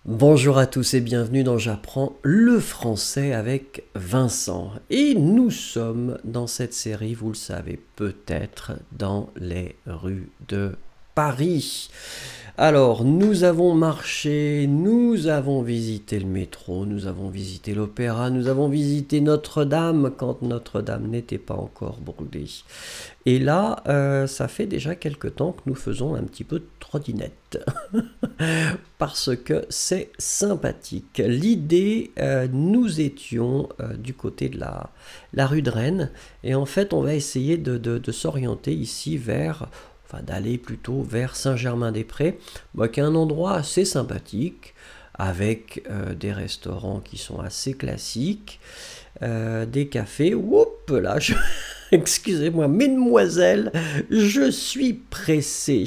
Bonjour à tous et bienvenue dans J'apprends le français avec Vincent. Et nous sommes dans cette série, vous le savez peut-être, dans les rues de Paris. Alors, nous avons marché, nous avons visité le métro, nous avons visité l'opéra, nous avons visité Notre-Dame quand Notre-Dame n'était pas encore brûlée. Et là, ça fait déjà quelque temps que nous faisons un petit peu de trottinette. Parce que c'est sympathique. L'idée, nous étions du côté de la rue de Rennes, et en fait, on va essayer de s'orienter ici vers, enfin d'aller plutôt vers Saint-Germain-des-Prés, qui est un endroit assez sympathique, avec des restaurants qui sont assez classiques, des cafés. Oups, là, excusez-moi, mesdemoiselles, je suis pressé.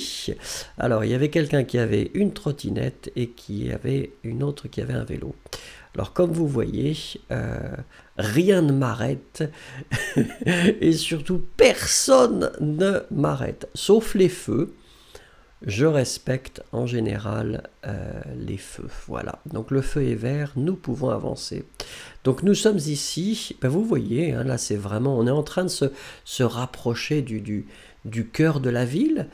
Alors, il y avait quelqu'un qui avait une trottinette et qui avait une autre qui avait un vélo. Alors, comme vous voyez, rien ne m'arrête et surtout personne ne m'arrête, sauf les feux. Je respecte en général les feux. Voilà. Donc le feu est vert, nous pouvons avancer. Donc nous sommes ici, vous voyez, hein, là c'est vraiment, on est en train de se rapprocher du cœur de la ville.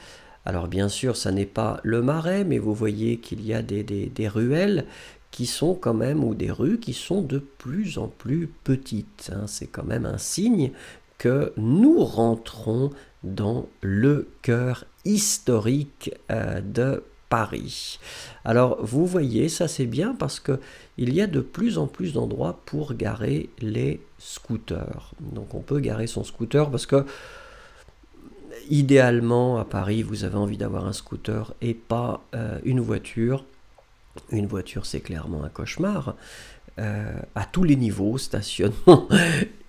Alors bien sûr, ça n'est pas le Marais, mais vous voyez qu'il y a des ruelles qui sont quand même, ou des rues qui sont de plus en plus petites. Hein. C'est quand même un signe que nous rentrons dans le cœur historique de Paris. Alors vous voyez, ça c'est bien parce que il y a de plus en plus d'endroits pour garer les scooters. Donc on peut garer son scooter parce que idéalement à Paris vous avez envie d'avoir un scooter et pas une voiture. Une voiture c'est clairement un cauchemar. À tous les niveaux, stationnement.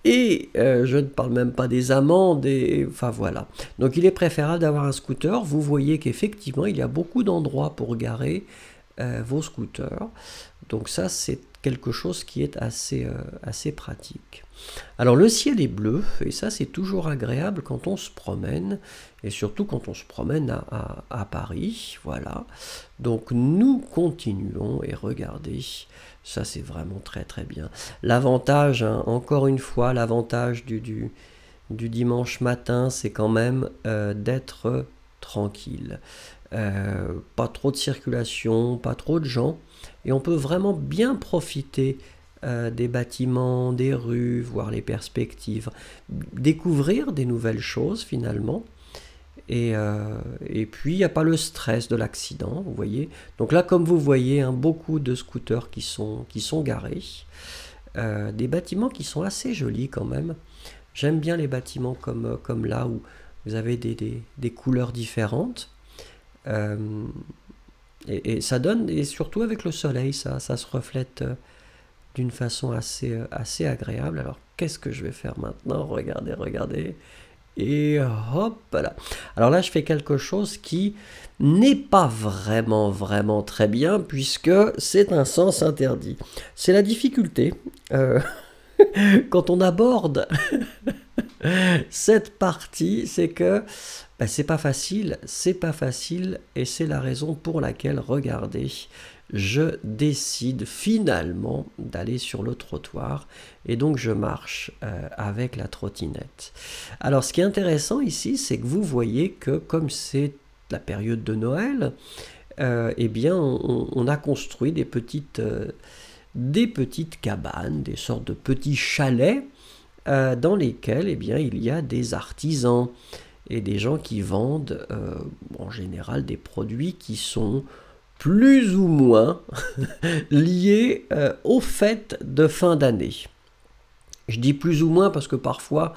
Et je ne parle même pas des amendes, enfin voilà. Donc il est préférable d'avoir un scooter. Vous voyez qu'effectivement, il y a beaucoup d'endroits pour garer vos scooters. Donc ça, c'est quelque chose qui est assez pratique. Alors le ciel est bleu, et ça c'est toujours agréable quand on se promène, et surtout quand on se promène à Paris, voilà. Donc nous continuons, et regardez, ça c'est vraiment très très bien. L'avantage, hein, encore une fois, l'avantage du dimanche matin, c'est quand même d'être tranquille. Pas trop de circulation, pas trop de gens, et on peut vraiment bien profiter des bâtiments, des rues, voir les perspectives, découvrir des nouvelles choses finalement. Et puis il n'y a pas le stress de l'accident, vous voyez. Donc là, comme vous voyez, hein, beaucoup de scooters qui sont garés. Des bâtiments qui sont assez jolis quand même. J'aime bien les bâtiments comme là où vous avez des couleurs différentes. Euh, et ça donne, et surtout avec le soleil, ça se reflète d'une façon assez agréable. Alors qu'est-ce que je vais faire maintenant? Regardez, regardez. Et hop là. Alors là, je fais quelque chose qui n'est pas vraiment très bien puisque c'est un sens interdit. C'est la difficulté quand on aborde cette partie, c'est que c'est pas facile et c'est la raison pour laquelle, regardez, je décide finalement d'aller sur le trottoir et donc je marche avec la trottinette. Alors ce qui est intéressant ici, c'est que vous voyez que comme c'est la période de Noël, eh bien on a construit des petites cabanes, des sortes de petits chalets dans lesquels eh bien, il y a des artisans et des gens qui vendent en général des produits qui sont plus ou moins liés aux fêtes de fin d'année. Je dis plus ou moins parce que parfois,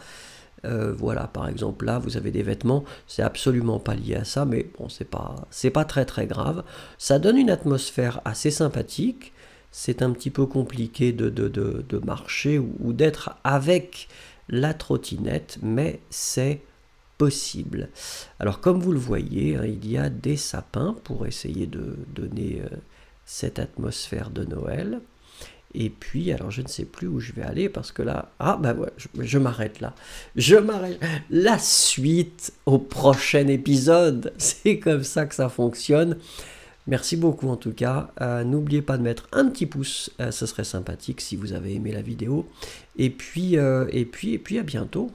voilà, par exemple là, vous avez des vêtements, c'est absolument pas lié à ça, mais bon, c'est pas très grave. Ça donne une atmosphère assez sympathique. C'est un petit peu compliqué de marcher ou d'être avec la trottinette, mais c'est possible. Alors comme vous le voyez, hein, il y a des sapins pour essayer de donner cette atmosphère de Noël. Et puis, alors je ne sais plus où je vais aller parce que là, ah ben ouais, je m'arrête là. Je m'arrête. La suite au prochain épisode. C'est comme ça que ça fonctionne. Merci beaucoup en tout cas. N'oubliez pas de mettre un petit pouce, ce serait sympathique si vous avez aimé la vidéo. Et puis à bientôt.